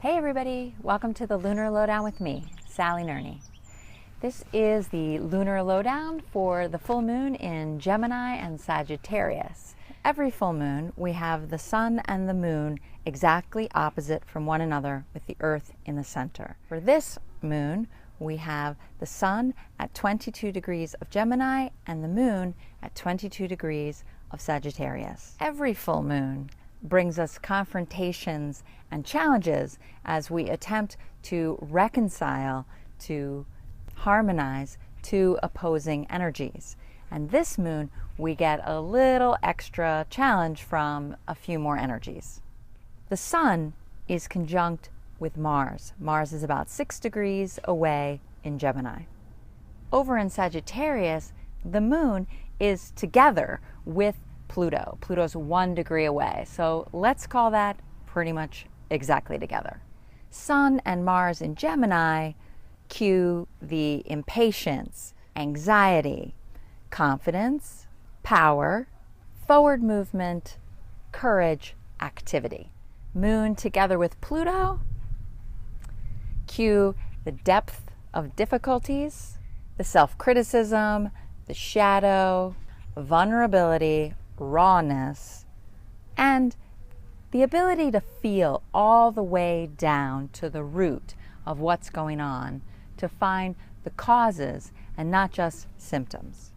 Hey everybody, welcome to the Lunar Lowdown with me, Sally Nurney. This is the Lunar Lowdown for the full moon in Gemini and Sagittarius. Every full moon we have the sun and the moon exactly opposite from one another with the earth in the center. For this moon we have the sun at 22 degrees of Gemini and the moon at 22 degrees of Sagittarius. Every full moon brings us confrontations and challenges as we attempt to reconcile, to harmonize two opposing energies. And this moon, we get a little extra challenge from a few more energies. The sun is conjunct with Mars. Mars is about 6 degrees away in Gemini. Over in Sagittarius, the moon is together with Pluto. Pluto's 1 degree away, so let's call that pretty much exactly together. Sun and Mars in Gemini cue the impatience, anxiety, confidence, power, forward movement, courage, activity. Moon together with Pluto cue the depth of difficulties, the self-criticism, the shadow, vulnerability, rawness, and the ability to feel all the way down to the root of what's going on, to find the causes and not just symptoms.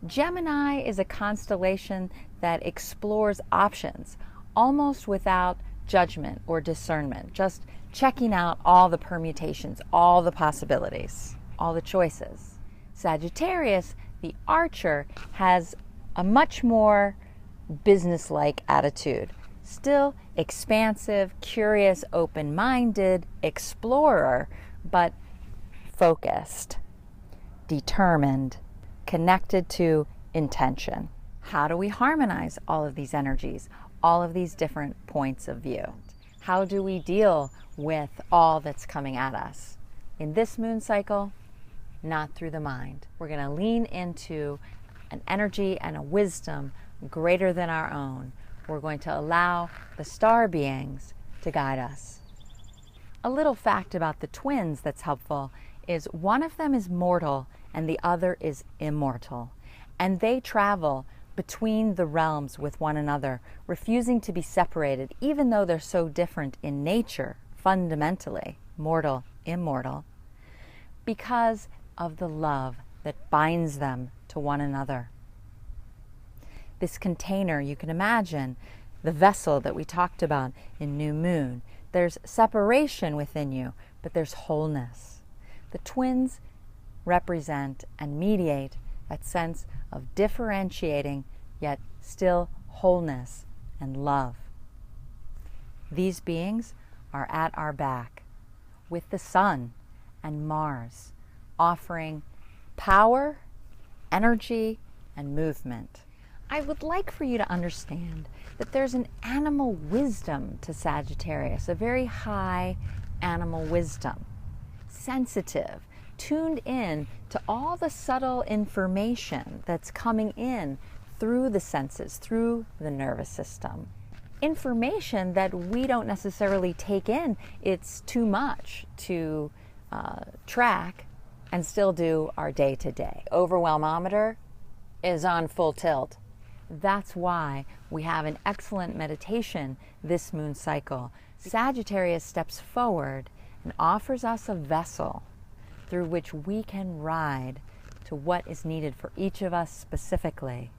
Gemini is a constellation that explores options almost without judgment or discernment, just checking out all the permutations, all the possibilities, all the choices. Sagittarius, the archer, has a much more business-like attitude. Still expansive, curious, open-minded, explorer, but focused, determined, connected to intention. How do we harmonize all of these energies, all of these different points of view? How do we deal with all that's coming at us? In this moon cycle, not through the mind. We're going to lean into an energy and a wisdom greater than our own. We're going to allow the star beings to guide us. A little fact about the twins that's helpful is one of them is mortal and the other is immortal. And they travel between the realms with one another, refusing to be separated, even though they're so different in nature, fundamentally, mortal, immortal, because of the love that binds them to one another. This container, you can imagine the vessel that we talked about in New Moon. There's separation within you, but there's wholeness. The twins represent and mediate that sense of differentiating, yet still wholeness and love. These beings are at our back with the sun and Mars, offering power, energy, and movement. I would like for you to understand that there's an animal wisdom to Sagittarius, a very high animal wisdom, sensitive, tuned in to all the subtle information that's coming in through the senses, through the nervous system. Information that we don't necessarily take in. It's too much to track and still do our day-to-day. Overwhelmometer is on full tilt. That's why we have an excellent meditation this moon cycle. Sagittarius steps forward and offers us a vessel through which we can ride to what is needed for each of us specifically.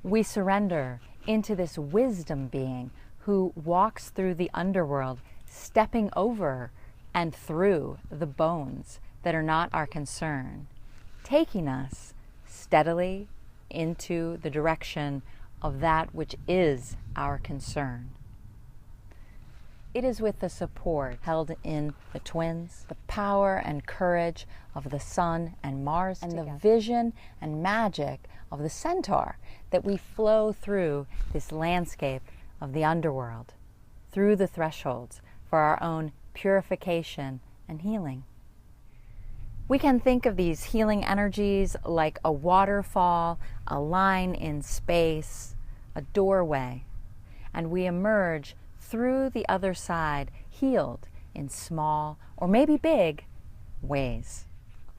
We surrender into this wisdom being who walks through the underworld, stepping over and through the bones that are not our concern, taking us steadily into the direction of that which is our concern. It is with the support held in the twins, the power and courage of the sun and Mars, and the vision and magic of the centaur that we flow through this landscape of the underworld, through the thresholds for our own purification and healing. We can think of these healing energies like a waterfall, a line in space, a doorway, and we emerge through the other side, healed in small or maybe big ways.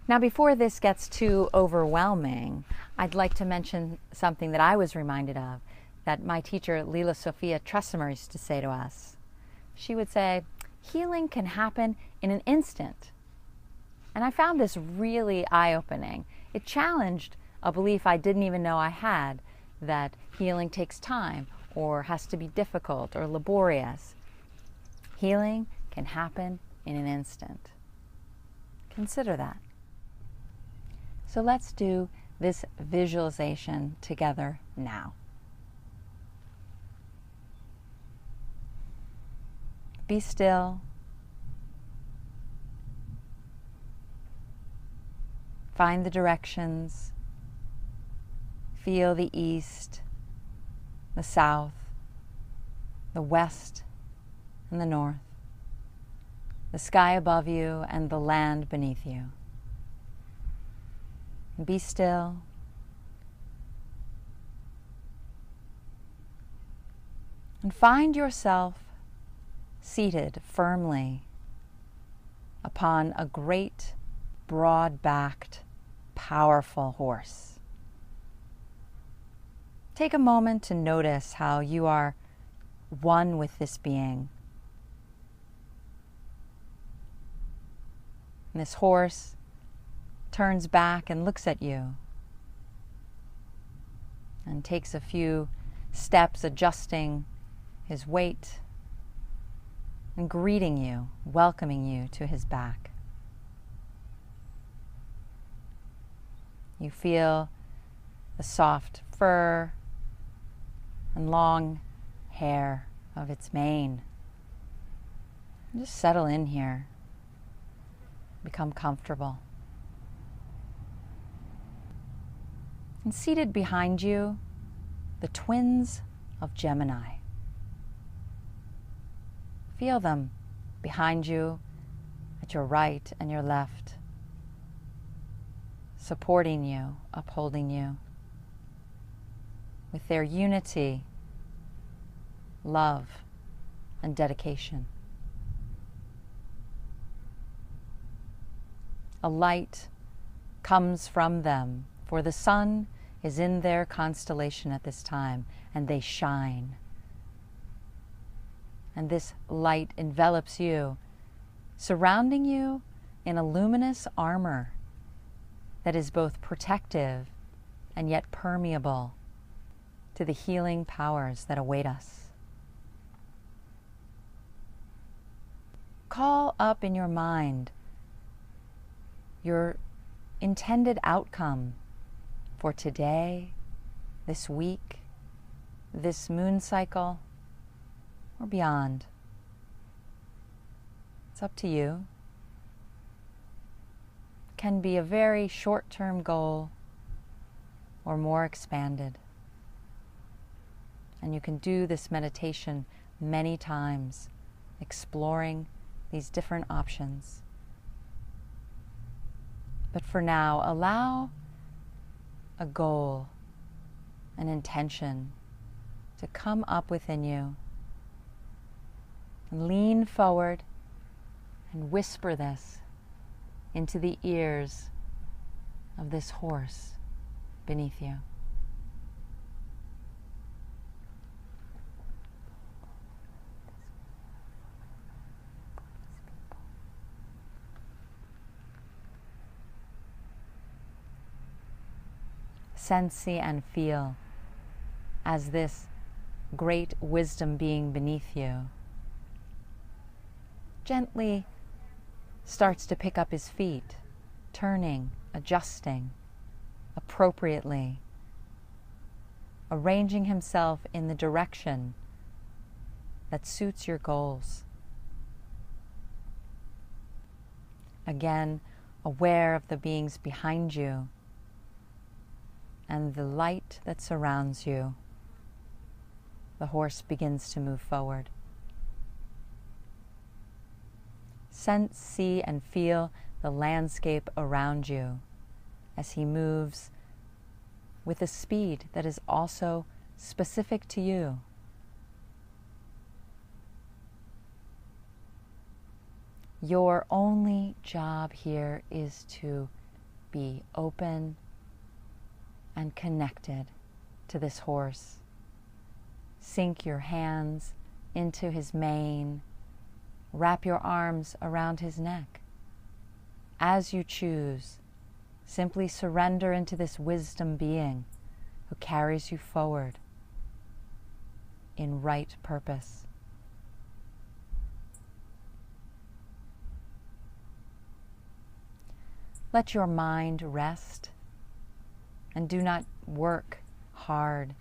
Now, before this gets too overwhelming, I'd like to mention something that I was reminded of that my teacher, Leela Sophia Tressimer, used to say to us. She would say, healing can happen in an instant. And I found this really eye-opening. It challenged a belief I didn't even know I had, that healing takes time or has to be difficult or laborious. Healing can happen in an instant. Consider that. So let's do this visualization together now. Be still. Find the directions. Feel the east, the south, the west, and the north, the sky above you and the land beneath you. And be still. And find yourself seated firmly upon a great, broad-backed, powerful horse. Take a moment to notice how you are one with this being. And this horse turns back and looks at you and takes a few steps, adjusting his weight and greeting you, welcoming you to his back. You feel the soft fur and long hair of its mane. Just settle in here. Become comfortable. And seated behind you, the twins of Gemini. Feel them behind you, at your right and your left, supporting you, upholding you, with their unity, love, and dedication. A light comes from them, for the sun is in their constellation at this time, and they shine. And this light envelops you, surrounding you in a luminous armor that is both protective and yet permeable to the healing powers that await us. Call up in your mind your intended outcome for today, this week, this moon cycle, or beyond. It's up to you. It can be a very short-term goal or more expanded. And you can do this meditation many times, exploring these different options. But for now, allow a goal, an intention to come up within you. And lean forward and whisper this into the ears of this horse beneath you. Sense, see, and feel as this great wisdom being beneath you gently starts to pick up his feet, turning, adjusting appropriately, arranging himself in the direction that suits your goals. Again, aware of the beings behind you and the light that surrounds you, the horse begins to move forward. Sense, see, and feel the landscape around you as he moves with a speed that is also specific to you. Your only job here is to be open and connected to this horse. Sink your hands into his mane. Wrap your arms around his neck. As you choose, simply surrender into this wisdom being who carries you forward in right purpose. Let your mind rest and do not work hard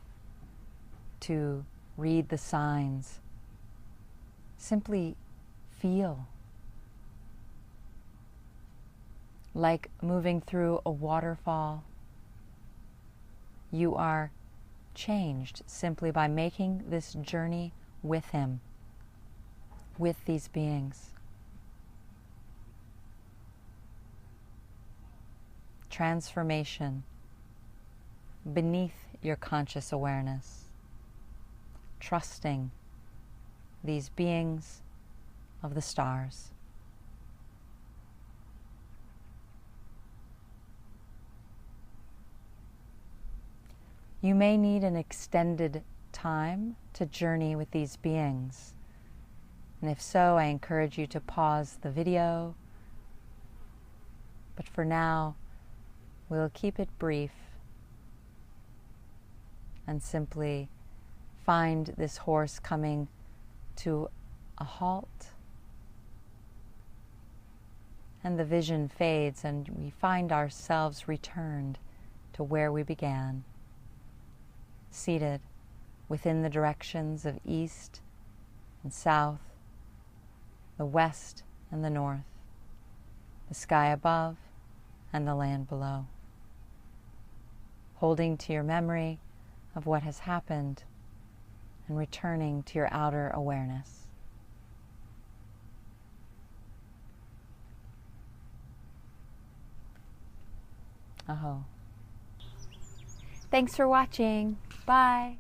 to read the signs. Simply feel. Like moving through a waterfall, you are changed simply by making this journey with him, with these beings. Transformation beneath your conscious awareness, trusting these beings of the stars. You may need an extended time to journey with these beings, and if so, I encourage you to pause the video, but for now, we'll keep it brief and simply find this horse coming to a halt, and the vision fades and we find ourselves returned to where we began, seated within the directions of east and south, the west and the north, the sky above and the land below, holding to your memory of what has happened and returning to your outer awareness. Aho. Thanks for watching. Bye.